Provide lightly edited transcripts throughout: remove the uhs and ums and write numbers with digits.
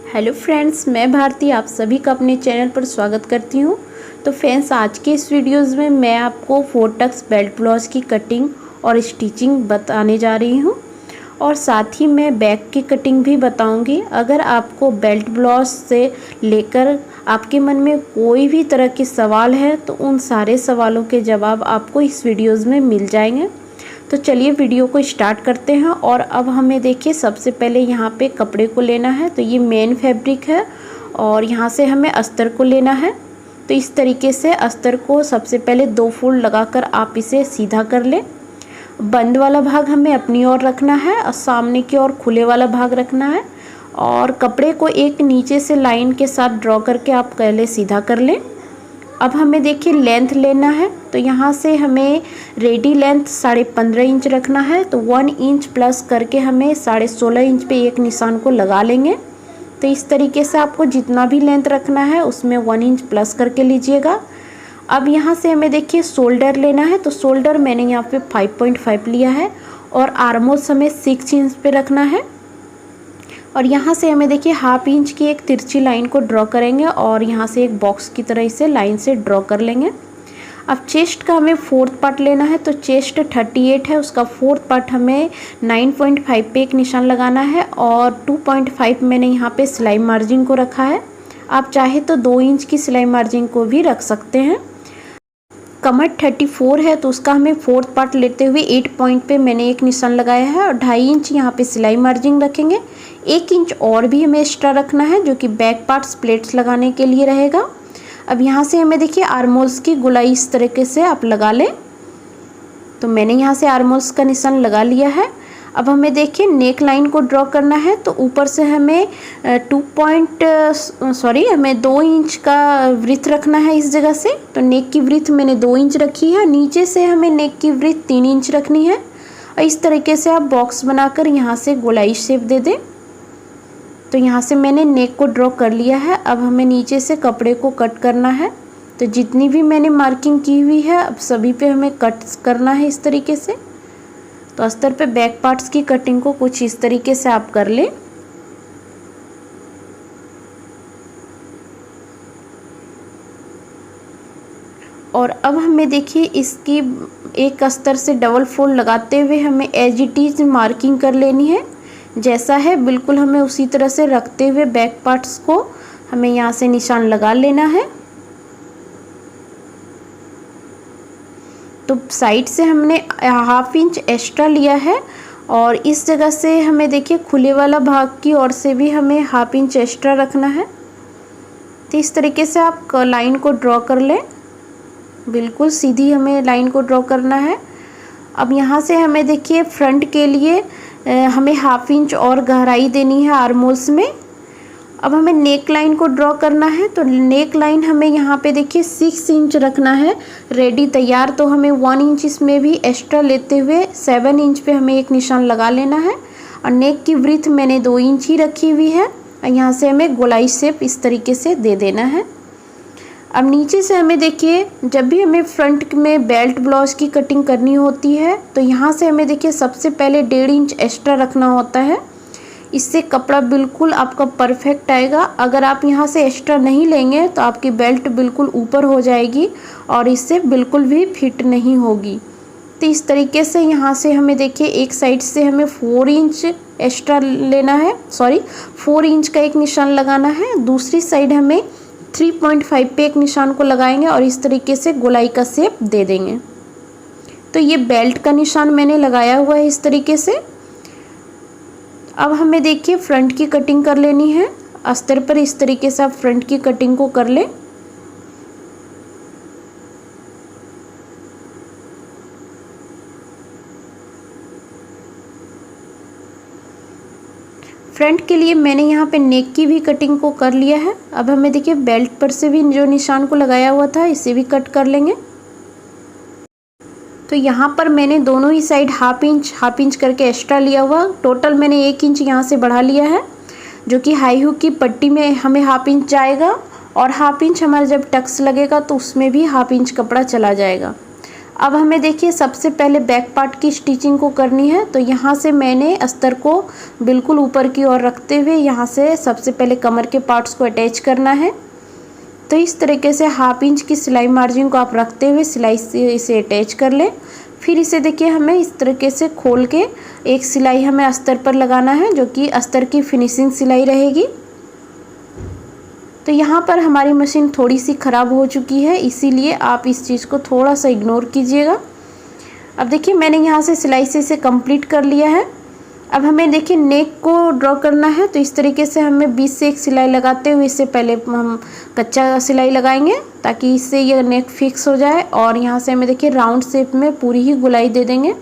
Hello friends, मैं भारती आप सभी का अपने चैनल पर स्वागत करती हूँ। तो फ्रेंड्स, आज के इस वीडियोज़ में मैं आपको 4 टक्स बेल्ट ब्लाउज की कटिंग और स्टिचिंग बताने जा रही हूँ और साथ ही मैं बैक की कटिंग भी बताऊँगी। अगर आपको बेल्ट ब्लाउज से लेकर आपके मन में कोई भी तरह के सवाल है तो उन सारे सवालों के जवाब आपको इस वीडियोज़ में मिल जाएंगे। तो चलिए वीडियो को स्टार्ट करते हैं। और अब हमें देखिए, सबसे पहले यहाँ पे कपड़े को लेना है। तो ये मेन फैब्रिक है और यहाँ से हमें अस्तर को लेना है। तो इस तरीके से अस्तर को सबसे पहले 2 फोल्ड लगाकर आप इसे सीधा कर लें। बंद वाला भाग हमें अपनी ओर रखना है और सामने की ओर खुले वाला भाग रखना है। और कपड़े को एक नीचे से लाइन के साथ ड्रॉ करके आप पहले सीधा कर लें। अब हमें देखिए लेंथ लेना है। तो यहाँ से हमें रेडी लेंथ 15.5 इंच रखना है। तो 1 इंच प्लस करके हमें 16.5 इंच पे एक निशान को लगा लेंगे। तो इस तरीके से आपको जितना भी लेंथ रखना है उसमें 1 इंच प्लस करके लीजिएगा। अब यहाँ से हमें देखिए शोल्डर लेना है। तो शोल्डर मैंने यहाँ पे 5.5 लिया है और आर्मोल्स हमें 6 इंच पे रखना है। और यहाँ से हमें देखिए 1/2 इंच की एक तिरछी लाइन को ड्रॉ करेंगे और यहाँ से एक बॉक्स की तरह इसे लाइन से ड्रॉ कर लेंगे। अब चेस्ट का हमें 4th पार्ट लेना है। तो चेस्ट 38 है, उसका 4th पार्ट हमें 9.5 पे एक निशान लगाना है और 2.5 मैंने यहाँ पे सिलाई मार्जिन को रखा है। आप चाहे तो 2 इंच की सिलाई मार्जिन को भी रख सकते हैं। कमर 34 है तो उसका हमें 4th पार्ट लेते हुए 8 पॉइंट पे मैंने एक निशान लगाया है और 2.5 इंच यहाँ पे सिलाई मार्जिन रखेंगे। 1 इंच और भी हमें एक्स्ट्रा रखना है जो कि बैक पार्ट्स प्लेट्स लगाने के लिए रहेगा। अब यहाँ से हमें देखिए आर्मोल्स की गोलाई इस तरीके से आप लगा लें। तो मैंने यहाँ से आर्मोल्स का निशान लगा लिया है। अब हमें देखिए नेक लाइन को ड्रॉ करना है। तो ऊपर से हमें हमें 2 इंच का वृत्त रखना है इस जगह से। तो नेक की वृत्त मैंने 2 इंच रखी है। नीचे से हमें नेक की वृत्त 3 इंच रखनी है और इस तरीके से आप बॉक्स बनाकर यहाँ से गोलाई शेप दे दें। तो यहाँ से मैंने नेक को ड्रॉ कर लिया है। अब हमें नीचे से कपड़े को कट करना है। तो जितनी भी मैंने मार्किंग की हुई है अब सभी पे हमें कट करना है इस तरीके से। तो अस्तर पे बैक पार्ट्स की कटिंग को कुछ इस तरीके से आप कर लें। और अब हमें देखिए इसकी एक अस्तर से डबल फोल्ड लगाते हुए हमें एज इट इज मार्किंग कर लेनी है। जैसा है बिल्कुल हमें उसी तरह से रखते हुए बैक पार्ट्स को हमें यहाँ से निशान लगा लेना है। तो साइड से हमने 1/2 इंच एक्स्ट्रा लिया है और इस जगह से हमें देखिए खुले वाला भाग की ओर से भी हमें 1/2 इंच एक्स्ट्रा रखना है। तो इस तरीके से आप लाइन को ड्रॉ कर लें। बिल्कुल सीधी हमें लाइन को ड्रॉ करना है। अब यहाँ से हमें देखिए फ्रंट के लिए हमें 1/2 इंच और गहराई देनी है आर्मोल्स में। अब हमें नेक लाइन को ड्रॉ करना है। तो नेक लाइन हमें यहाँ पे देखिए 6 इंच रखना है रेडी तैयार। तो हमें 1 इंच इसमें भी एक्स्ट्रा लेते हुए 7 इंच पे हमें एक निशान लगा लेना है। और नेक की वृत्त मैंने 2 इंच ही रखी हुई है और यहाँ से हमें गोलाई शेप इस तरीके से दे देना है। अब नीचे से हमें देखिए जब भी हमें फ्रंट में बेल्ट ब्लाउज की कटिंग करनी होती है तो यहाँ से हमें देखिए सबसे पहले 1.5 इंच एक्स्ट्रा रखना होता है। इससे कपड़ा बिल्कुल आपका परफेक्ट आएगा। अगर आप यहाँ से एक्स्ट्रा नहीं लेंगे तो आपकी बेल्ट बिल्कुल ऊपर हो जाएगी और इससे बिल्कुल भी फिट नहीं होगी। तो इस तरीके से यहाँ से हमें देखिए एक साइड से हमें 4 इंच एक्स्ट्रा लेना है, 4 इंच का एक निशान लगाना है। दूसरी साइड हमें 3.5 पे एक निशान को लगाएंगे और इस तरीके से गोलाई का शेप दे देंगे। तो ये बेल्ट का निशान मैंने लगाया हुआ है इस तरीके से। अब हमें देखिए फ्रंट की कटिंग कर लेनी है। अस्तर पर इस तरीके से आप फ्रंट की कटिंग को कर लें। फ्रंट के लिए मैंने यहाँ पे नेक की भी कटिंग को कर लिया है। अब हमें देखिए बेल्ट पर से भी जो निशान को लगाया हुआ था इसे भी कट कर लेंगे। तो यहाँ पर मैंने दोनों ही साइड 1/2 इंच करके एक्स्ट्रा लिया हुआ। टोटल मैंने 1 इंच यहाँ से बढ़ा लिया है जो कि हाई हुक की पट्टी में हमें 1/2 इंच जाएगा और 1/2 इंच हमारा जब टक्स लगेगा तो उसमें भी 1/2 इंच कपड़ा चला जाएगा। अब हमें देखिए सबसे पहले बैक पार्ट की स्टिचिंग को करनी है। तो यहाँ से मैंने अस्तर को बिल्कुल ऊपर की ओर रखते हुए यहाँ से सबसे पहले कमर के पार्ट्स को अटैच करना है। तो इस तरीके से 1/2 इंच की सिलाई मार्जिन को आप रखते हुए सिलाई से इसे अटैच कर लें। फिर इसे देखिए हमें इस तरीके से खोल के एक सिलाई हमें अस्तर पर लगाना है, जो कि अस्तर की फिनिशिंग सिलाई रहेगी। तो यहाँ पर हमारी मशीन थोड़ी सी ख़राब हो चुकी है, इसीलिए आप इस चीज़ को थोड़ा सा इग्नोर कीजिएगा। अब देखिए मैंने यहाँ से सिलाई से इसे कंप्लीट कर लिया है। अब हमें देखिए नेक को ड्रॉ करना है। तो इस तरीके से हमें 20 से 1 सिलाई लगाते हुए इससे पहले हम कच्चा सिलाई लगाएंगे, ताकि इससे ये नेक फिक्स हो जाए। और यहाँ से हमें देखिए राउंड शेप में पूरी ही गोलाई दे देंगे।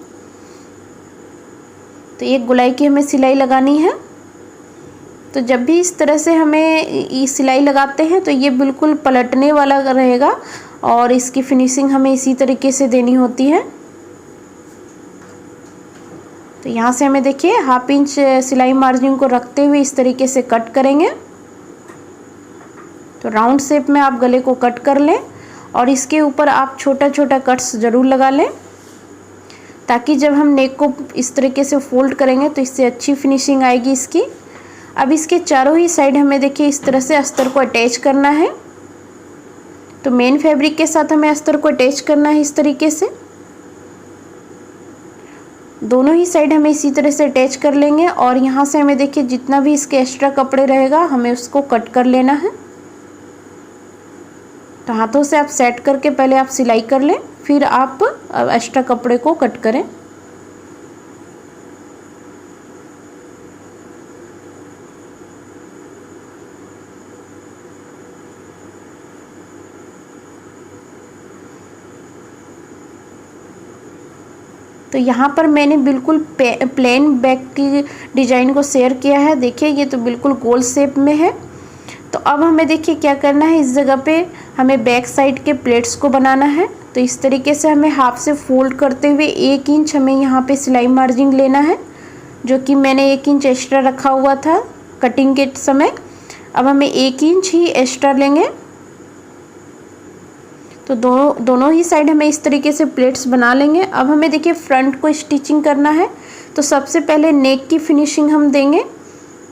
तो एक गोलाई की हमें सिलाई लगानी है। तो जब भी इस तरह से हमें सिलाई लगाते हैं तो ये बिल्कुल पलटने वाला रहेगा, और इसकी फिनिशिंग हमें इसी तरीके से देनी होती है। तो यहाँ से हमें देखिए 1/2 इंच सिलाई मार्जिन को रखते हुए इस तरीके से कट करेंगे। तो राउंड शेप में आप गले को कट कर लें, और इसके ऊपर आप छोटा छोटा कट्स ज़रूर लगा लें, ताकि जब हम नेक को इस तरीके से फोल्ड करेंगे तो इससे अच्छी फिनिशिंग आएगी इसकी। अब इसके चारों ही साइड हमें देखिए इस तरह से अस्तर को अटैच करना है। तो मेन फैब्रिक के साथ हमें अस्तर को अटैच करना है इस तरीके से। दोनों ही साइड हमें इसी तरह से अटैच कर लेंगे, और यहाँ से हमें देखिए जितना भी इसके एक्स्ट्रा कपड़े रहेगा हमें उसको कट कर लेना है। तो हाथों से आप सेट करके पहले आप सिलाई कर लें, फिर आप एक्स्ट्रा कपड़े को कट करें। तो यहाँ पर मैंने बिल्कुल प्लेन बैक की डिज़ाइन को शेयर किया है। देखिए ये तो बिल्कुल गोल शेप में है। तो अब हमें देखिए क्या करना है, इस जगह पे हमें बैक साइड के प्लेट्स को बनाना है। तो इस तरीके से हमें हाफ से फोल्ड करते हुए 1 इंच हमें यहाँ पे सिलाई मार्जिन लेना है, जो कि मैंने 1 इंच एक्स्ट्रा रखा हुआ था कटिंग के समय। अब हमें 1 इंच ही एक्स्ट्रा लेंगे। तो दोनों ही साइड हमें इस तरीके से प्लेट्स बना लेंगे। अब हमें देखिए फ्रंट को स्टिचिंग करना है। तो सबसे पहले नेक की फिनिशिंग हम देंगे।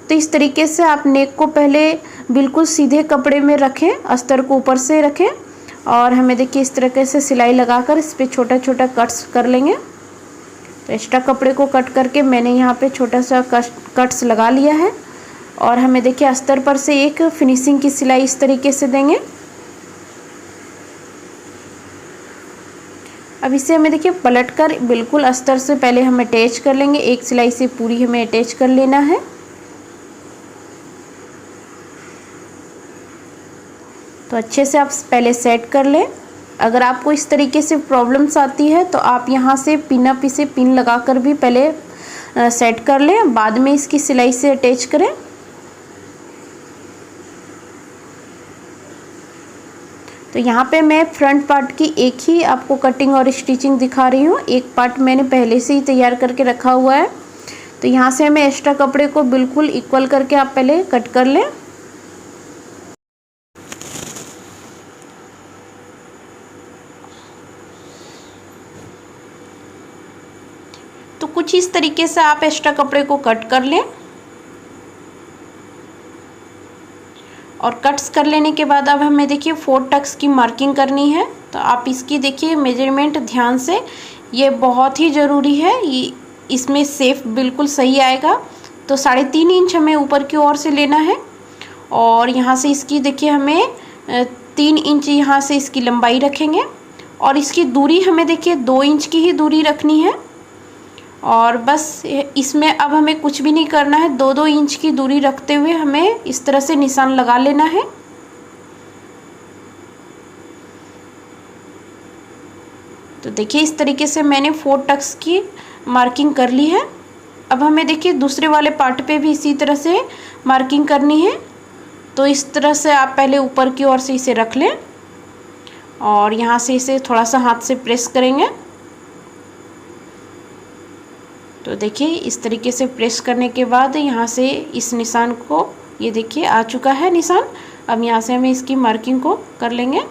तो इस तरीके से आप नेक को पहले बिल्कुल सीधे कपड़े में रखें, अस्तर को ऊपर से रखें, और हमें देखिए इस तरीके से सिलाई लगाकर इस पर छोटा छोटा कट्स कर लेंगे। तो एक्स्ट्रा कपड़े को कट करके मैंने यहाँ पे छोटा सा कट्स लगा लिया है, और हमें देखिए अस्तर पर से एक फिनिशिंग की सिलाई इस तरीके से देंगे। अब इसे हमें देखिए पलटकर बिल्कुल अस्तर से पहले हम अटैच कर लेंगे। एक सिलाई से पूरी हमें अटैच कर लेना है। तो अच्छे से आप पहले सेट कर लें। अगर आपको इस तरीके से प्रॉब्लम्स आती है तो आप यहाँ से पिन लगाकर भी पहले सेट कर लें, बाद में इसकी सिलाई से अटैच करें। तो यहाँ पे मैं फ्रंट पार्ट की एक ही आपको कटिंग और स्टिचिंग दिखा रही हूँ। एक पार्ट मैंने पहले से ही तैयार करके रखा हुआ है। तो यहाँ से हमें एक्स्ट्रा कपड़े को बिल्कुल इक्वल करके आप पहले कट कर लें। तो कुछ इस तरीके से आप एक्स्ट्रा कपड़े को कट कर लें, और कट्स कर लेने के बाद अब हमें देखिए 4 टक्स की मार्किंग करनी है। तो आप इसकी देखिए मेजरमेंट ध्यान से, ये बहुत ही ज़रूरी है, ये इसमें शेप बिल्कुल सही आएगा। तो 3.5 इंच हमें ऊपर की ओर से लेना है, और यहाँ से इसकी देखिए हमें 3 इंच यहाँ से इसकी लंबाई रखेंगे, और इसकी दूरी हमें देखिए 2 इंच की ही दूरी रखनी है। और बस इसमें अब हमें कुछ भी नहीं करना है, 2-2 इंच की दूरी रखते हुए हमें इस तरह से निशान लगा लेना है। तो देखिए इस तरीके से मैंने 4 टक्स की मार्किंग कर ली है। अब हमें देखिए दूसरे वाले पार्ट पे भी इसी तरह से मार्किंग करनी है। तो इस तरह से आप पहले ऊपर की ओर से इसे रख लें, और यहाँ से इसे थोड़ा सा हाथ से प्रेस करेंगे। तो देखिए इस तरीके से प्रेस करने के बाद यहाँ से इस निशान को, ये देखिए आ चुका है निशान। अब यहाँ से हमें इसकी मार्किंग को कर लेंगे।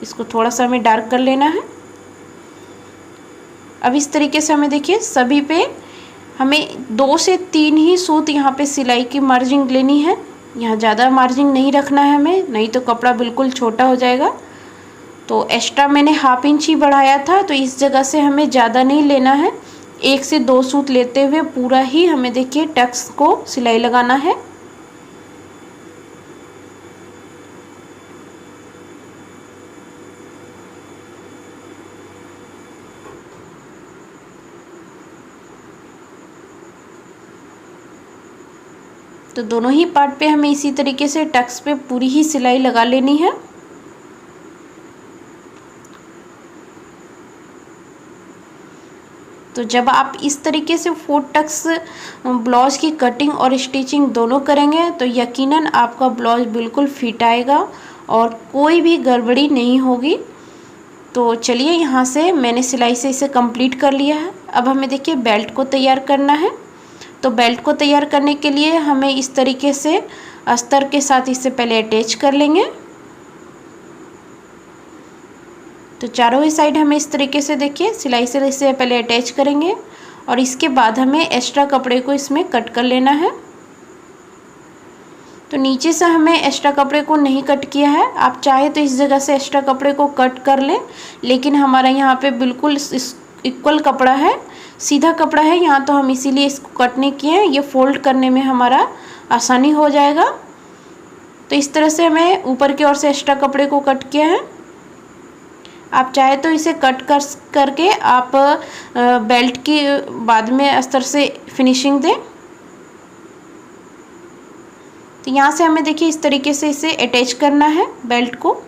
इसको थोड़ा सा हमें डार्क कर लेना है। अब इस तरीके से हमें देखिए सभी पे हमें 2 से 3 ही सूत यहाँ पे सिलाई की मार्जिन लेनी है। यहाँ ज़्यादा मार्जिन नहीं रखना है हमें, नहीं तो कपड़ा बिल्कुल छोटा हो जाएगा। तो एक्स्ट्रा मैंने 1/2 इंच ही बढ़ाया था, तो इस जगह से हमें ज़्यादा नहीं लेना है। 1 से 2 सूत लेते हुए पूरा ही हमें देखिए टक्स को सिलाई लगाना है। तो दोनों ही पार्ट पे हमें इसी तरीके से टक्स पे पूरी ही सिलाई लगा लेनी है। तो जब आप इस तरीके से 4 टक्स ब्लाउज की कटिंग और स्टिचिंग दोनों करेंगे तो यकीनन आपका ब्लाउज बिल्कुल फिट आएगा और कोई भी गड़बड़ी नहीं होगी। तो चलिए, यहाँ से मैंने सिलाई से इसे कंप्लीट कर लिया है। अब हमें देखिए बेल्ट को तैयार करना है। तो बेल्ट को तैयार करने के लिए हमें इस तरीके से अस्तर के साथ इसे पहले अटैच कर लेंगे। तो चारों ही साइड हमें इस तरीके से देखिए सिलाई से इसे पहले अटैच करेंगे और इसके बाद हमें एक्स्ट्रा कपड़े को इसमें कट कर लेना है। तो नीचे से हमें एक्स्ट्रा कपड़े को नहीं कट किया है, आप चाहे तो इस जगह से एक्स्ट्रा कपड़े को कट कर लें, लेकिन हमारा यहाँ पे बिल्कुल इक्वल कपड़ा है, सीधा कपड़ा है यहाँ, तो हम इसीलिए इसको कट नहीं किए हैं। ये फोल्ड करने में हमारा आसानी हो जाएगा। तो इस तरह से हमें ऊपर की ओर से एक्स्ट्रा कपड़े को कट किया है। आप चाहे तो इसे कट करके आप बेल्ट की बाद में अस्तर से फिनिशिंग दें। तो यहाँ से हमें देखिए इस तरीके से इसे अटैच करना है बेल्ट को।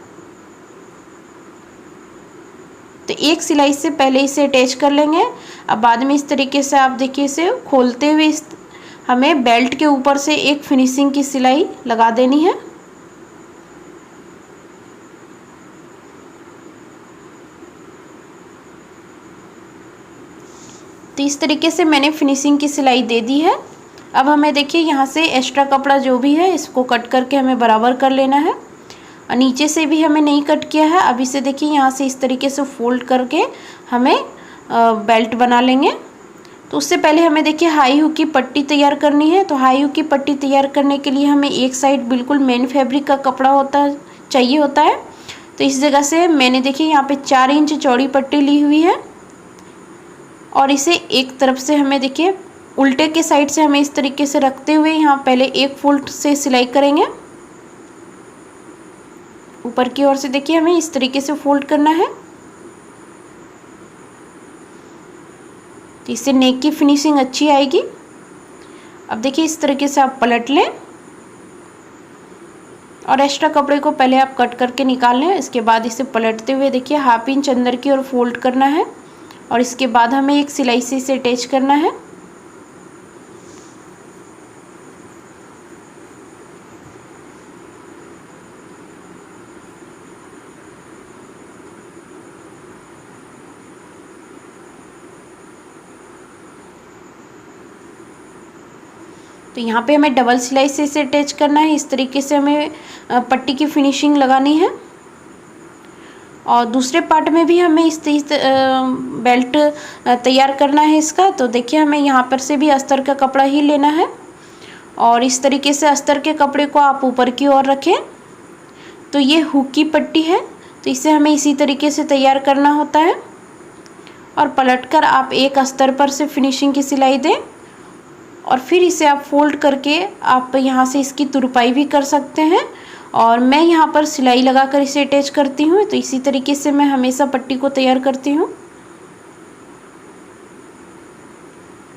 तो एक सिलाई से पहले इसे अटैच कर लेंगे। अब बाद में इस तरीके से आप देखिए इसे खोलते हुए हमें बेल्ट के ऊपर से एक फिनिशिंग की सिलाई लगा देनी है। तो इस तरीके से मैंने फिनिशिंग की सिलाई दे दी है। अब हमें देखिए यहाँ से एक्स्ट्रा कपड़ा जो भी है इसको कट करके हमें बराबर कर लेना है और नीचे से भी हमें नहीं कट किया है। अब इसे देखिए यहाँ से इस तरीके से फोल्ड करके हमें बेल्ट बना लेंगे। तो उससे पहले हमें देखिए हाई हुक की पट्टी तैयार करनी है। तो हाई हुक की पट्टी तैयार करने के लिए हमें एक साइड बिल्कुल मेन फैब्रिक का कपड़ा चाहिए होता है। तो इस जगह से मैंने देखिए यहाँ पे 4 इंच चौड़ी पट्टी ली हुई है और इसे एक तरफ से हमें देखिए उल्टे के साइड से हमें इस तरीके से रखते हुए यहाँ पहले एक फोल्ड से सिलाई करेंगे। ऊपर की ओर से देखिए हमें इस तरीके से फोल्ड करना है। तो इससे नेक की फिनिशिंग अच्छी आएगी। अब देखिए इस तरीके से आप पलट लें और एक्स्ट्रा कपड़े को पहले आप कट करके निकाल लें। इसके बाद इसे पलटते हुए देखिए 1/2 इंच अंदर की ओर फोल्ड करना है और इसके बाद हमें एक सिलाई से इसे अटैच करना है। तो यहाँ पे हमें डबल सिलाई से इसे अटैच करना है। इस तरीके से हमें पट्टी की फिनिशिंग लगानी है और दूसरे पार्ट में भी हमें इस बेल्ट तैयार करना है इसका। तो देखिए हमें यहाँ पर से भी अस्तर का कपड़ा ही लेना है और इस तरीके से अस्तर के कपड़े को आप ऊपर की ओर रखें। तो ये हुक की पट्टी है, तो इसे हमें इसी तरीके से तैयार करना होता है और पलटकर आप एक अस्तर पर से फिनिशिंग की सिलाई दें और फिर इसे आप फोल्ड करके आप यहाँ से इसकी तुरपाई भी कर सकते हैं और मैं यहाँ पर सिलाई लगाकर इसे अटैच करती हूँ। तो इसी तरीके से मैं हमेशा पट्टी को तैयार करती हूँ।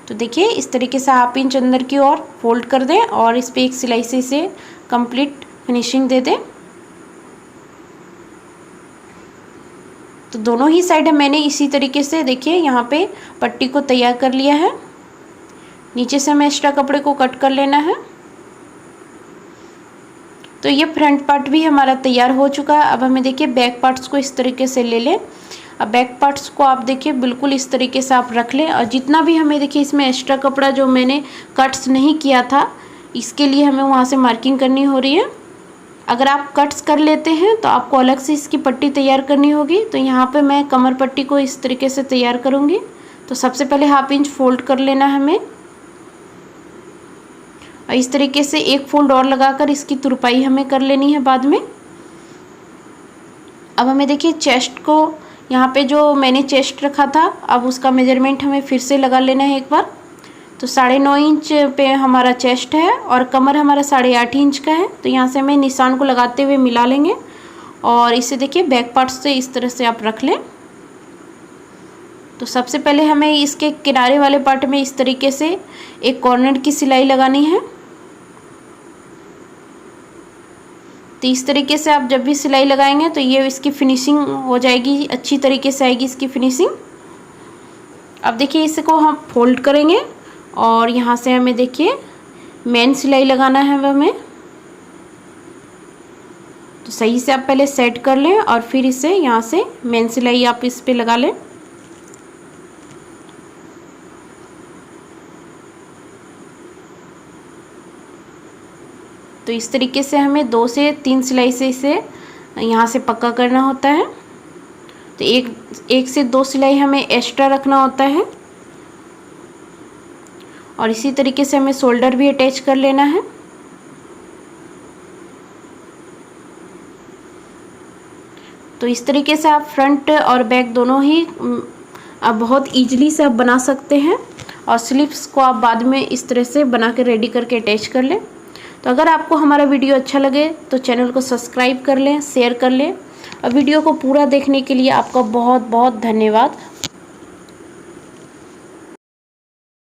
तो देखिए इस तरीके से 1/2 इंच अंदर की ओर फोल्ड कर दें और इस पर एक सिलाई से इसे कंप्लीट फिनिशिंग दे दें। तो दोनों ही साइड मैंने इसी तरीके से देखिए यहाँ पे पट्टी को तैयार कर लिया है। नीचे से हमें एक्स्ट्रा कपड़े को कट कर लेना है। तो ये फ्रंट पार्ट भी हमारा तैयार हो चुका है। अब हमें देखिए बैक पार्ट्स को इस तरीके से ले लें। अब बैक पार्ट्स को आप देखिए बिल्कुल इस तरीके से आप रख लें और जितना भी हमें देखिए इसमें एक्स्ट्रा कपड़ा जो मैंने कट्स नहीं किया था इसके लिए हमें वहाँ से मार्किंग करनी हो रही है। अगर आप कट्स कर लेते हैं तो आपको अलग से इसकी पट्टी तैयार करनी होगी। तो यहाँ पे मैं कमर पट्टी को इस तरीके से तैयार करूँगी। तो सबसे पहले 1/2 इंच फोल्ड कर लेना है हमें, और इस तरीके से एक फोल्ड और लगाकर इसकी तुरपाई हमें कर लेनी है बाद में। अब हमें देखिए चेस्ट को यहाँ पे जो मैंने चेस्ट रखा था, अब उसका मेजरमेंट हमें फिर से लगा लेना है एक बार। तो 9.5 इंच पे हमारा चेस्ट है और कमर हमारा 8.5 इंच का है। तो यहाँ से हमें निशान को लगाते हुए मिला लेंगे और इसे देखिए बैक पार्ट से इस तरह से आप रख लें। तो सबसे पहले हमें इसके किनारे वाले पार्ट में इस तरीके से एक कॉर्नर की सिलाई लगानी है। तो इस तरीके से आप जब भी सिलाई लगाएंगे तो ये इसकी फिनिशिंग हो जाएगी, अच्छी तरीके से आएगी इसकी फिनिशिंग। अब देखिए इसको हम फोल्ड करेंगे और यहाँ से हमें देखिए मेन सिलाई लगाना है हमें। तो सही से आप पहले सेट कर लें और फिर इसे यहाँ से मेन सिलाई आप इस पे लगा लें। तो इस तरीके से हमें 2 से 3 सिलाई से इसे यहाँ से पक्का करना होता है। तो एक से 2 सिलाई हमें एक्स्ट्रा रखना होता है और इसी तरीके से हमें शोल्डर भी अटैच कर लेना है। तो इस तरीके से आप फ्रंट और बैक दोनों ही आप बहुत ईजिली से आप बना सकते हैं और स्लीव्स को आप बाद में इस तरह से बना के रेडी करके अटैच कर लें। तो अगर आपको हमारा वीडियो अच्छा लगे तो चैनल को सब्सक्राइब कर लें, शेयर कर लें और वीडियो को पूरा देखने के लिए आपका बहुत बहुत धन्यवाद।